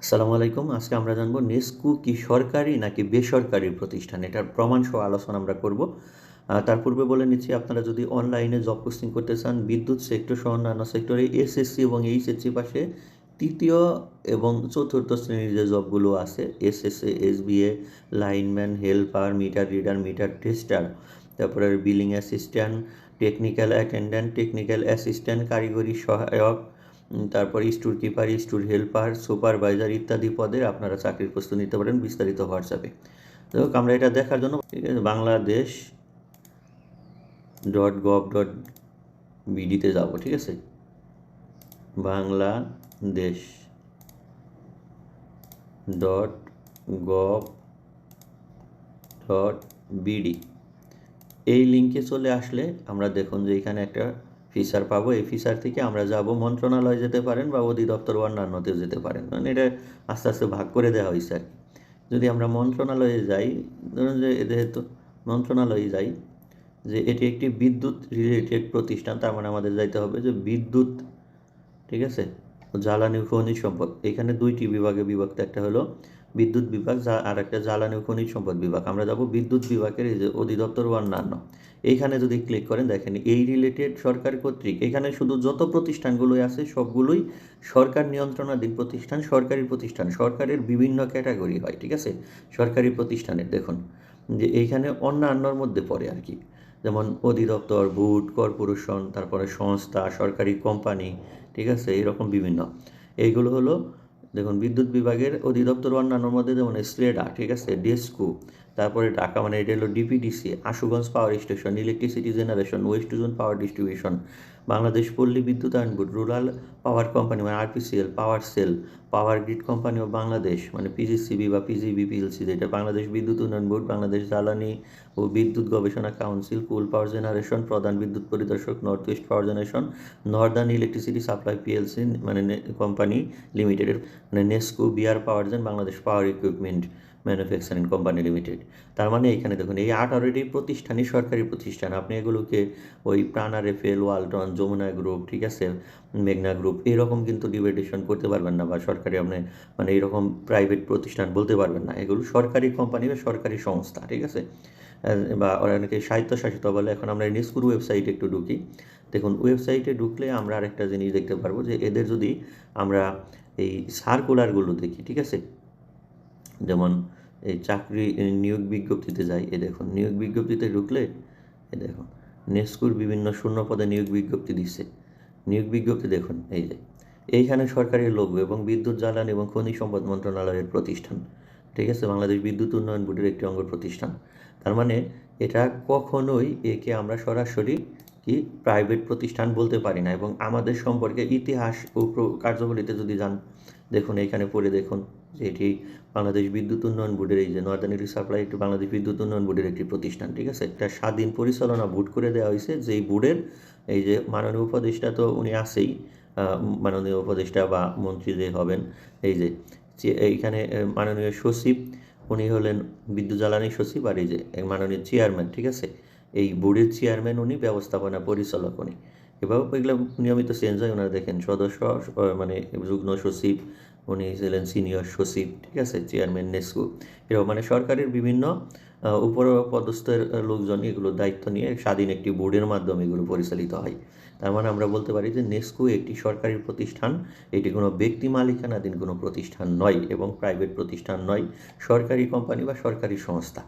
আসসালামু আলাইকুম। আজকে আমরা জানবো নেস্কু কি সরকারি নাকি বেসরকারি প্রতিষ্ঠান? এটার প্রমাণ সহ আলোচনা আমরা করব। তার পূর্বে বলে নিচ্ছি, আপনারা যদি অনলাইনে জব পোস্টিং করতে চান বিদ্যুৎ সেক্টর সহ অন্যান্য সেক্টরে এসএসসি এবং এইচএসসি পাশে তৃতীয় এবং চতুর্থ শ্রেণীর যে জবগুলো আছে, SSC, SBA, lineman, helper, meter reader, meter tester, তারপরে billing assistant, technical attendant, technical assistant, কারিগরি সহায়ক, তারপর store keeper, store helper, supervisor ইত্যাদি পদের আপনারা চাকরির প্রস্তুতি নিতে পারেন বিস্তারিত হোয়াটসঅ্যাপে। তো আমরা এটা দেখার জন্য ঠিক আছে bangladesh.gov.bd-তে যাব। ঠিক আছে, bangladesh.gov.bd এই লিঙ্কে চলে আসলে আমরা দেখুন যে এখানে একটা ফিচার পাবো। এই ফিচার থেকে আমরা যাব মন্ত্রণালয় যেতে পারেন বা অধিদপ্তর অন্যান্যতে যেতে পারেন, মানে এটা আস্তে আস্তে ভাগ করে দেওয়া হয়েছে আর কি। যদি আমরা মন্ত্রণালয়ে যাই, ধরুন যে যেহেতু মন্ত্রণালয়ে যাই, যে এটি একটি বিদ্যুৎ রিলেটেড প্রতিষ্ঠান, তার মানে আমাদের যাইতে হবে যে বিদ্যুৎ, ঠিক আছে, জ্বালানি ও খনিজ সম্পদ। এখানে দুইটি বিভাগে বিভক্ত, একটা হলো বিদ্যুৎ বিভাগ আর একটা জ্বালানি ও খনিজ সম্পদ বিভাগ। আমরা যাব বিদ্যুৎ বিভাগের এই যে অধিদপ্তর ও অন্যান্য, এইখানে যদি ক্লিক করেন দেখেন এই রিলেটেড সরকার কর্তৃক, এখানে শুধু যত প্রতিষ্ঠানগুলোই আছে সবগুলোই সরকার নিয়ন্ত্রণাধীন প্রতিষ্ঠান, সরকারি প্রতিষ্ঠান, সরকারের বিভিন্ন ক্যাটাগরি হয়। ঠিক আছে, সরকারি প্রতিষ্ঠানের দেখুন যে এইখানে অন্যান্যর মধ্যে পড়ে আর কি, যেমন অধিদপ্তর, বোর্ড, কর্পোরেশন, তারপরে সংস্থা, সরকারি কোম্পানি, ঠিক আছে, এরকম বিভিন্ন। এইগুলো হলো দেখুন বিদ্যুৎ বিভাগের অধিদপ্তর অন্যান্যর মধ্যে যেমন স্লেডা, ঠিক আছে, ডেস্কু, তারপরে ঢাকা মানে এটা হলো DPDC, Ashuganj power station, electricity generation, west zone power distribution, Bangladesh Palli Bidyutayan board, rural power company মানে RPCL, power cell, power grid company of Bangladesh মানে পিজিসিবি বা পিজিবি পিএলসি, যেটা বাংলাদেশ বিদ্যুৎ উন্নয়ন বোর্ড, বাংলাদেশ জ্বালানি ও বিদ্যুৎ গবেষণা কাউন্সিল, কোল পাওয়ার জেনারেশন, প্রধান বিদ্যুৎ পরিদর্শক, নর্থ ওয়েস্ট পাওয়ার generation, Northern electricity supply PLC মানে কোম্পানি লিমিটেডের, মানে নেস্কো, বিআর পাওয়ার জেন, বাংলাদেশ পাওয়ার ইকুইপমেন্ট ম্যানুফ্যাকচারিং কোম্পানি লিমিটেড। তার মানে এখানে দেখুন এই 18টি প্রতিষ্ঠানই সরকারি প্রতিষ্ঠান। আপনি এগুলোকে ওই প্রাণা রেফেল, ওয়ালটন, যমুনা গ্রুপ, ঠিক আছে, মেঘনা গ্রুপ এরকম কিন্তু ডিভাইডেশন করতে পারবেন না, বা সরকারি আপনি মানে এরকম প্রাইভেট প্রতিষ্ঠান বলতে পারবেন না। এগুলো সরকারি কোম্পানি বা সরকারি সংস্থা, ঠিক আছে, বা অনেকে স্বায়ত্তশাসিত বলে। এখন আমরা নেস্কুর ওয়েবসাইটে একটু ঢুকি। দেখুন ওয়েবসাইটে ঢুকলে আমরা আরেকটা জিনিস দেখতে পারবো যে এদের যদি আমরা এই সার্কুলারগুলো দেখি, ঠিক আছে, যেমন এই চাকরি নিয়োগ বিজ্ঞপ্তিতে যাই, এ দেখুন নিয়োগ বিজ্ঞপ্তিতে ঢুকলে এ দেখুন নেস্কুর বিভিন্ন শূন্য পদে নিয়োগ বিজ্ঞপ্তি দিচ্ছে। নিয়োগ বিজ্ঞপ্তি দেখুন এই যে এইখানে সরকারি লোগো এবং বিদ্যুৎ, জ্বালানি এবং খনিজ সম্পদ মন্ত্রণালয়ের প্রতিষ্ঠান, ঠিক আছে, বাংলাদেশ বিদ্যুৎ উন্নয়ন বোর্ডের একটি অঙ্গ প্রতিষ্ঠান। তার মানে এটা কখনোই একে আমরা সরাসরি কি প্রাইভেট প্রতিষ্ঠান বলতে পারি না। এবং আমাদের সম্পর্কে ইতিহাস ও কার্যবলীতে যদি যান, দেখুন এখানে পড়ে দেখুন যে এটি বাংলাদেশ বিদ্যুৎ উন্নয়ন বোর্ডের, এই যে নর্দার্ন ইলেকট্রিক সাপ্লাই একটি বাংলাদেশ বিদ্যুৎ উন্নয়ন বোর্ডের একটি প্রতিষ্ঠান, ঠিক আছে। একটা স্বাধীন পরিচালনা বোর্ড করে দেওয়া হয়েছে, যেই বোর্ডের এই যে মাননীয় উপদেষ্টা তো উনি আছেই, মাননীয় উপদেষ্টা বা মন্ত্রী যে হবেন, এই যে এইখানে মাননীয় সচিব উনি হলেন বিদ্যুৎ জ্বালানি সচিব, আর এই যে মাননীয় চেয়ারম্যান, ঠিক আছে, এই বোর্ডের চেয়ারম্যান উনি, ব্যবস্থাপনা পরিচালক উনি। এভাবে এগুলো নিয়মিত চেঞ্জ হয়। ওনারা দেখেন সদস্য মানে যুগ্ম সচিব, উনি ছিলেন সিনিয়র সচিব, ঠিক আছে, চেয়ারম্যান নেস্কো, এরকম মানে সরকারের বিভিন্ন উপর পদস্থের লোকজন এগুলো দায়িত্ব নিয়ে স্বাধীন একটি বোর্ডের মাধ্যমে এগুলো পরিচালিত হয়। তার মানে আমরা বলতে পারি যে নেস্কো একটি সরকারি প্রতিষ্ঠান, এটি কোনো ব্যক্তি মালিকানাধীন কোনো প্রতিষ্ঠান নয় এবং প্রাইভেট প্রতিষ্ঠান নয়, সরকারি কোম্পানি বা সরকারি সংস্থা।